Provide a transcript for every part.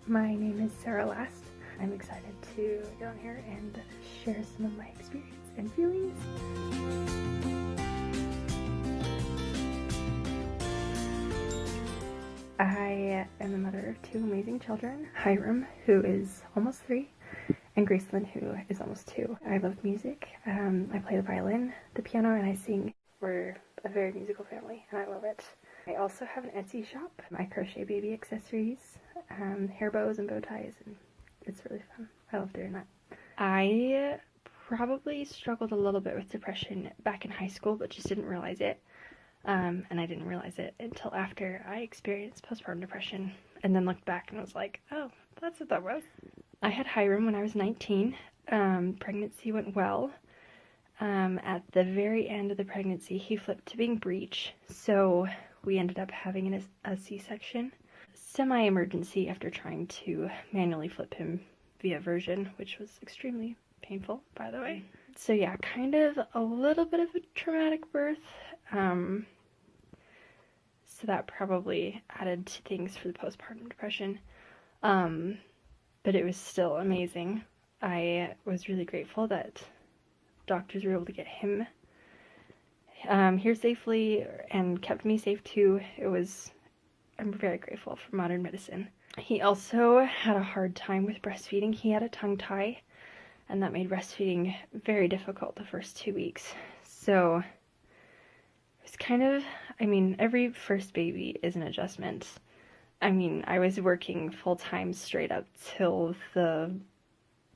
my name is Sara Last. I'm excited to get on here and share some of my experience and feelings. I am the mother of two amazing children, Hiram, who is almost 3, and Gracelyn, who is almost 2. I love music. I play the violin, the piano, and I sing. We're a very musical family, and I love it. I also have an Etsy shop. I crochet baby accessories, hair bows and bow ties, and it's really fun. I love doing that. I probably struggled a little bit with depression back in high school, but just didn't realize it. And I didn't realize it until after I experienced postpartum depression, and then looked back and was like, oh, that's what that was. I had Hiram when I was 19. Pregnancy went well. At the very end of the pregnancy, he flipped to being breech, so we ended up having a C-section. Semi-emergency after trying to manually flip him via version, which was extremely painful, by the way. So yeah, kind of a little bit of a traumatic birth. So that probably added to things for the postpartum depression. But it was still amazing. I was really grateful that doctors were able to get him here safely and kept me safe too. I'm very grateful for modern medicine. He also had a hard time with breastfeeding. He had a tongue tie, and that made breastfeeding very difficult the first 2 weeks. So it was kind of, every first baby is an adjustment. I was working full-time straight up till the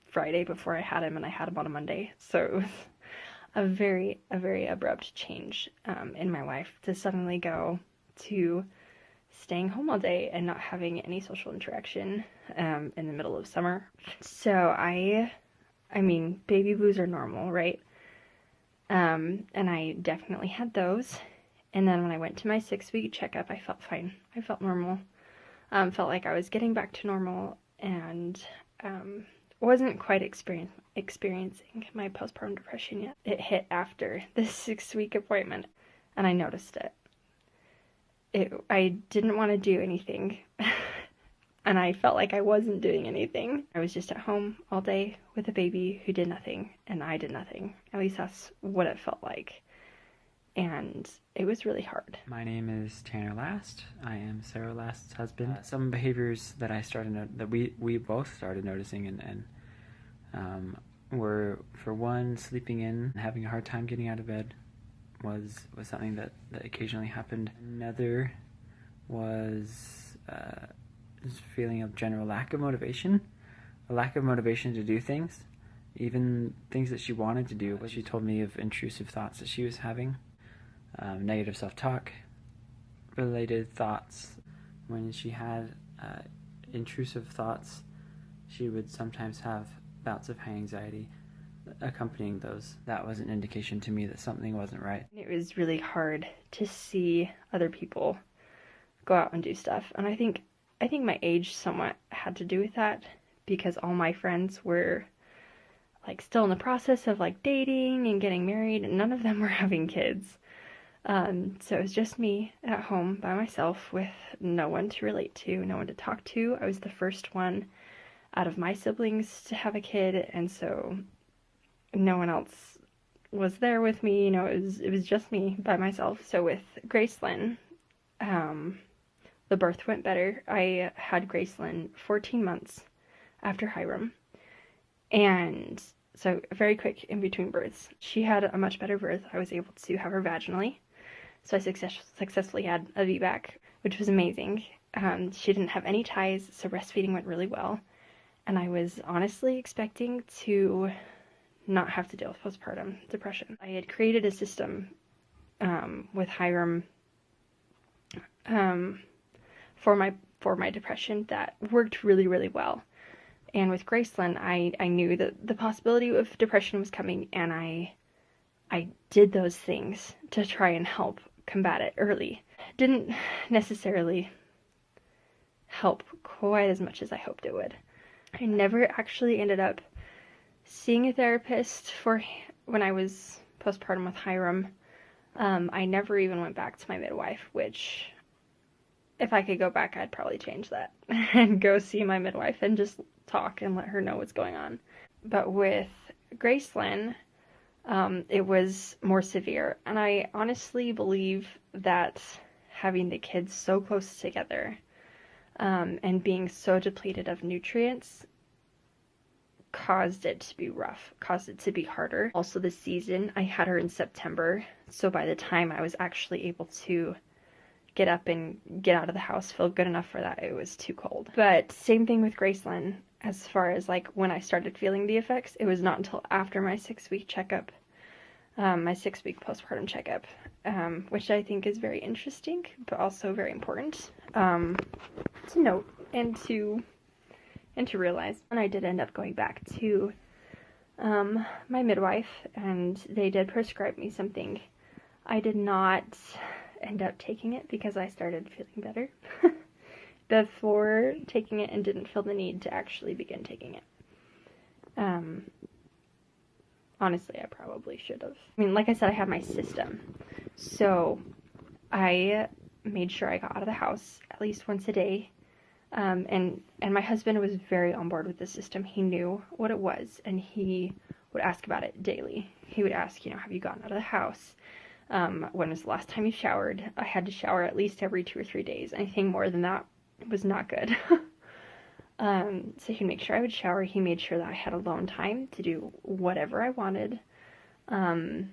Friday before I had him, and I had him on a Monday. So it was a very abrupt change in my life to suddenly go to staying home all day and not having any social interaction in the middle of summer. So baby blues are normal, right? And I definitely had those. And then when I went to my 6-week checkup, I felt fine. I felt normal. Felt like I was getting back to normal, and wasn't quite experiencing my postpartum depression yet. It hit after the 6-week appointment, and I noticed it. I didn't want to do anything, and I felt like I wasn't doing anything. I was just at home all day with a baby who did nothing, and I did nothing. At least that's what it felt like. And it was really hard. My name is Tanner Last. I am Sara Last's husband. Some behaviors that I started that we both started noticing and were, for one, sleeping in and having a hard time getting out of bed was something that occasionally happened. Another was just feeling of general lack of motivation, a lack of motivation to do things, even things that she wanted to do. But she told me of intrusive thoughts that she was having. Negative self-talk, related thoughts. When she had intrusive thoughts, she would sometimes have bouts of high anxiety accompanying those. That was an indication to me that something wasn't right. It was really hard to see other people go out and do stuff, and I think my age somewhat had to do with that, because all my friends were still in the process of dating and getting married, and none of them were having kids. So it was just me at home by myself with no one to relate to, no one to talk to. I was the first one out of my siblings to have a kid, and so no one else was there with me. It was just me by myself. So with Gracelyn, the birth went better. I had Gracelyn 14 months after Hiram, and so very quick in between births. She had a much better birth. I was able to have her vaginally. So I successfully had a VBAC, which was amazing. She didn't have any ties, so breastfeeding went really well. And I was honestly expecting to not have to deal with postpartum depression. I had created a system with Hiram for my depression that worked really well. And with Gracelyn, I knew that the possibility of depression was coming, and I did those things to try and help combat it early. Didn't necessarily help quite as much as I hoped it would. I never actually ended up seeing a therapist for when I was postpartum with Hiram. I never even went back to my midwife, which if I could go back, I'd probably change that and go see my midwife and just talk and let her know what's going on. But with Gracelyn, it was more severe. And I honestly believe that having the kids so close together, and being so depleted of nutrients caused it to be rough, caused it to be harder. Also, the season, I had her in September, so by the time I was actually able to get up and get out of the house, feel good enough for that, it was too cold. But same thing with Gracelyn, as far as like when I started feeling the effects, it was not until after my 6-week checkup, my 6-week postpartum checkup, which I think is very interesting, but also very important to note and to realize. And I did end up going back to my midwife, and they did prescribe me something. I did not end up taking it because I started feeling better before taking it and didn't feel the need to actually begin taking it. Honestly, I probably should have. I mean, like I said, I have my system. So I made sure I got out of the house at least once a day. And my husband was very on board with the system. He knew what it was, and he would ask about it daily. He would ask, have you gotten out of the house? When was the last time you showered? I had to shower at least every 2 or 3 days. Anything more than that was not good. So he'd make sure I would shower. He made sure that I had alone time to do whatever I wanted. And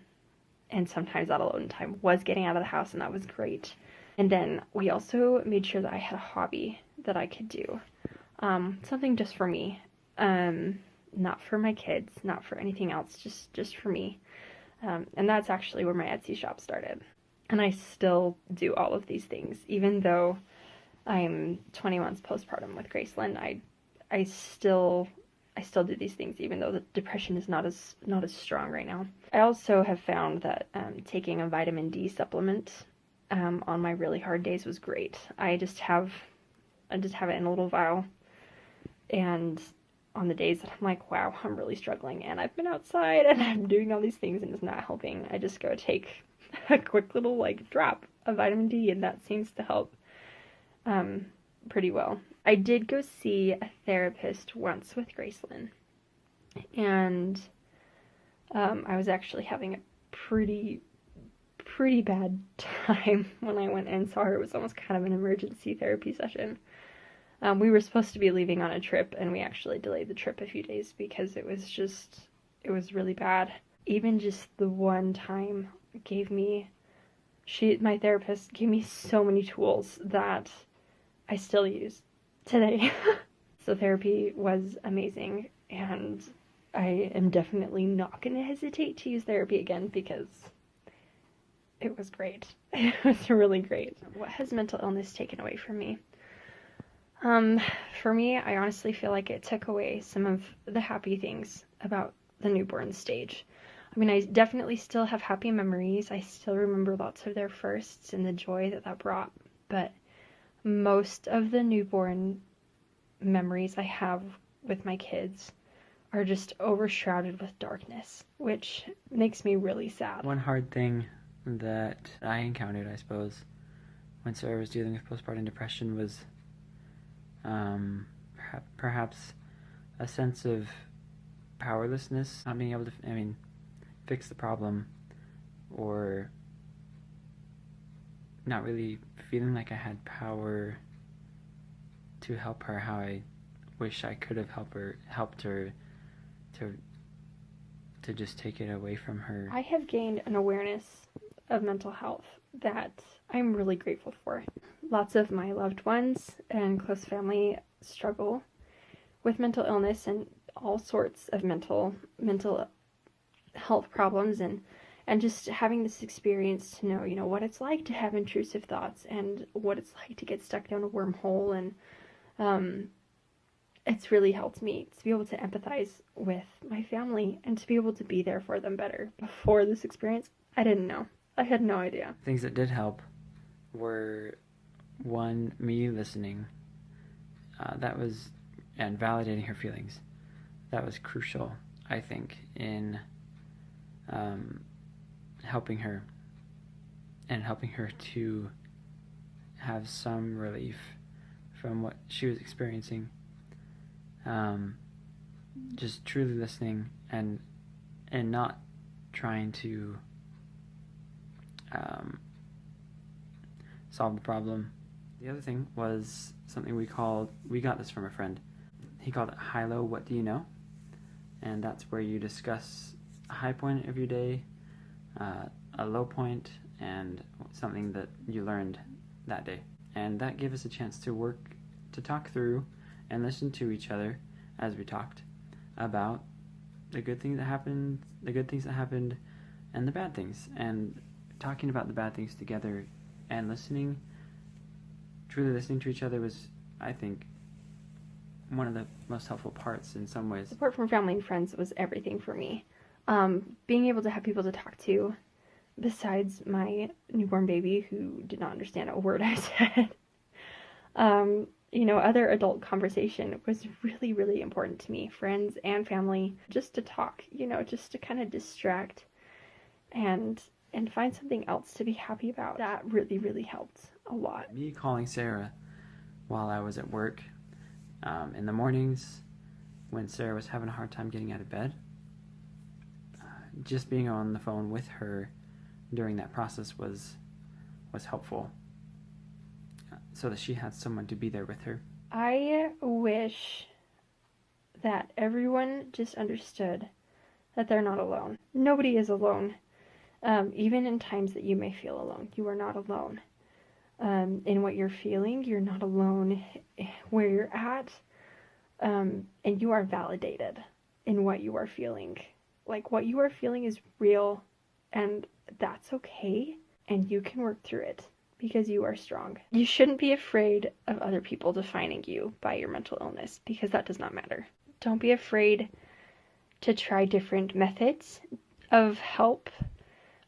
sometimes that alone time was getting out of the house, and that was great. And then we also made sure that I had a hobby that I could do. Something just for me. Not for my kids, not for anything else, just for me. And that's actually where my Etsy shop started. And I still do all of these things, even though I'm 20 months postpartum with Gracelyn. I still do these things, even though the depression is not as strong right now. I also have found that taking a vitamin D supplement on my really hard days was great. I just have it in a little vial, and on the days that I'm like, wow, I'm really struggling, and I've been outside and I'm doing all these things and it's not helping, I just go take a quick little drop of vitamin D, and that seems to help pretty well. I did go see a therapist once with Gracelyn, and I was actually having a pretty bad time when I went and saw her. It was almost kind of an emergency therapy session. We were supposed to be leaving on a trip, and we actually delayed the trip a few days because it was really bad. Even just the one time my therapist gave me so many tools that I still use today. So therapy was amazing, and I am definitely not going to hesitate to use therapy again because it was great. It was really great. What has mental illness taken away from me? For me, I honestly feel like it took away some of the happy things about the newborn stage. I mean, I definitely still have happy memories. I still remember lots of their firsts and the joy that brought, but most of the newborn memories I have with my kids are just overshrouded with darkness, which makes me really sad. One hard thing that I encountered, I suppose, when Sara was dealing with postpartum depression was perhaps a sense of powerlessness, not being able to, fix the problem, or not really feeling like I had power to help her how I wish I could have helped her to just take it away from her. I have gained an awareness of mental health that I'm really grateful for. Lots of my loved ones and close family struggle with mental illness and all sorts of mental health problems, and just having this experience to know, what it's like to have intrusive thoughts and what it's like to get stuck down a wormhole, and it's really helped me to be able to empathize with my family and to be able to be there for them better. Before this experience, I didn't know. I had no idea. Things that did help were, one, me listening. And validating her feelings. That was crucial, I think, in helping her, and helping her to have some relief from what she was experiencing. Just truly listening and not trying to solve the problem. The other thing was something we got this from a friend. He called it high-low, what do you know? And that's where you discuss a high point of your day, a low point, and something that you learned that day. And that gave us a chance to talk through and listen to each other as we talked about the good things that happened, and the bad things. And talking about the bad things together and truly listening to each other was, I think, one of the most helpful parts in some ways. Support from family and friends was everything for me. Being able to have people to talk to besides my newborn baby who did not understand a word I said. Other adult conversation was really, really important to me. Friends and family, just to talk, just to kind of distract and find something else to be happy about. That really, really helped a lot. Me calling Sara while I was at work in the mornings when Sara was having a hard time getting out of bed, just being on the phone with her during that process was helpful, so that she had someone to be there with her. I wish that everyone just understood that they're not alone. Nobody is alone. Even in times that you may feel alone, you are not alone. In what you're feeling, you're not alone where you're at, and you are validated in what you are feeling. Like, what you are feeling is real, and that's okay, and you can work through it because you are strong. You shouldn't be afraid of other people defining you by your mental illness, because that does not matter. Don't be afraid to try different methods of help,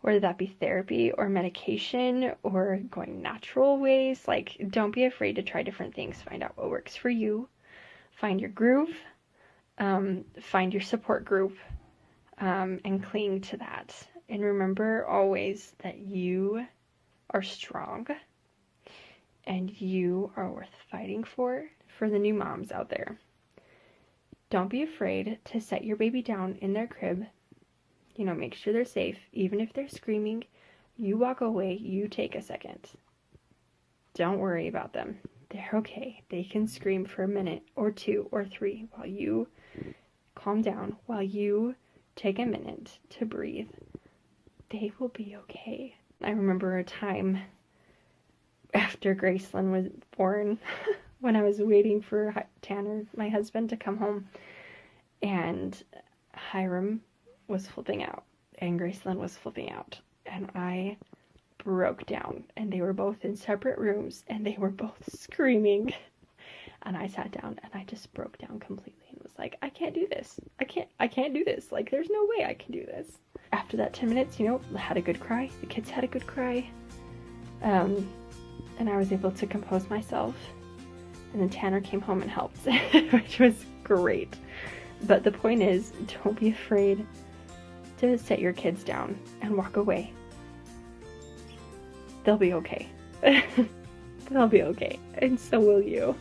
whether that be therapy or medication or going natural ways. Like, don't be afraid to try different things. Find out what works for you. Find your groove. Find your support group, and cling to that. And remember always that you are strong and you are worth fighting for the new moms out there. Don't be afraid to set your baby down in their crib. Make sure they're safe. Even if they're screaming, you walk away, you take a second. Don't worry about them. They're okay. They can scream for a minute or 2 or 3 while you calm down, while you take a minute to breathe. They will be okay. I remember a time after Gracelyn was born when I was waiting for Tanner, my husband, to come home, and Hiram was flipping out and Gracelyn was flipping out, and I broke down, and they were both in separate rooms and they were both screaming, and I sat down and I just broke down completely and was like, I can't do this. I can't do this. Like, there's no way I can do this. After that 10 minutes, I had a good cry. The kids had a good cry. And I was able to compose myself. And then Tanner came home and helped, which was great. But the point is, don't be afraid to set your kids down and walk away. They'll be okay. They'll be okay. And so will you.